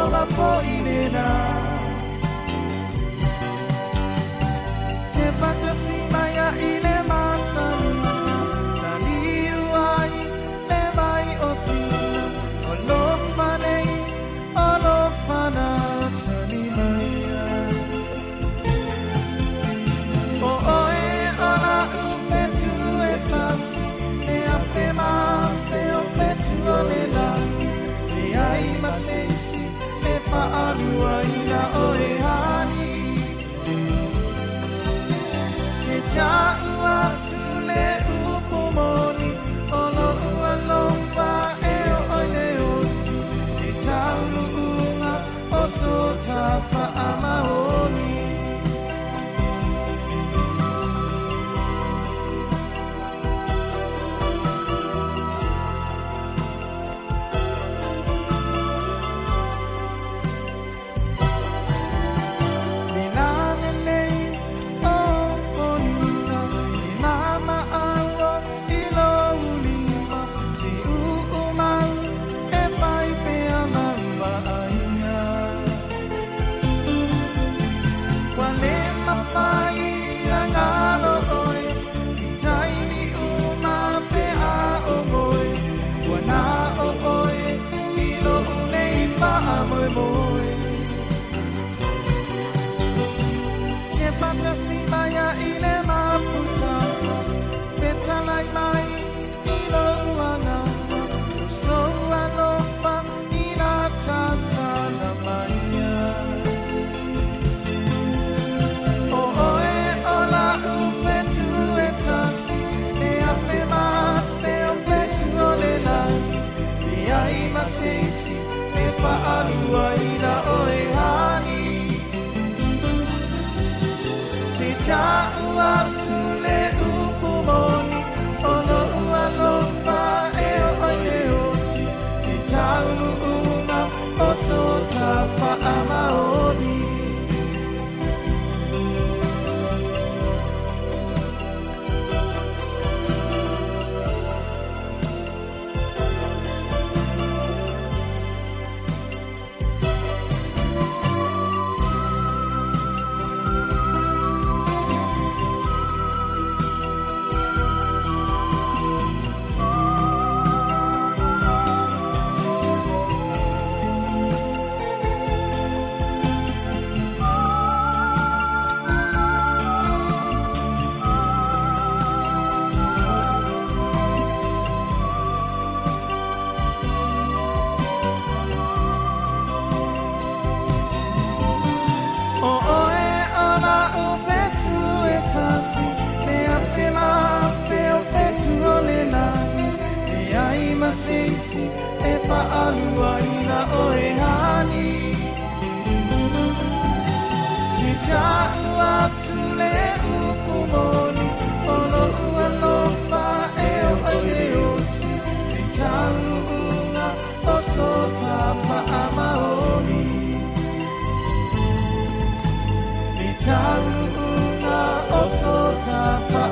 ma poinena Te fantasy maya ile masani Sani uai le mai osina Olofanei olofana Sani maya O oe ola ufetu etasi E afema feo fetu olela E ai masensi e pa'alua ina oe hani Ke ta'u atu le upumoni Olo ua lomba e o oile oti Ke ta'u unga o so ta fa'amaoni Fantasy maya ile maputa Teta lai mai ilo uanga So alofa ina tata la maya O oe ola ufetu etasi E afema feo fetu olela E ai masesi e pa'alua ina oe hani Ta'u atu le upumoni Ono ua lofa e o oile oti Te ta'u unga o so ta fa'amaoni Sisi e pa'alua ina oe hani Te ta'u atu le upumoni Ono ua lofa e o oile oti Te ta'u unga o so ta fa'amaoni Te ta'u unga o so ta fa'amaoni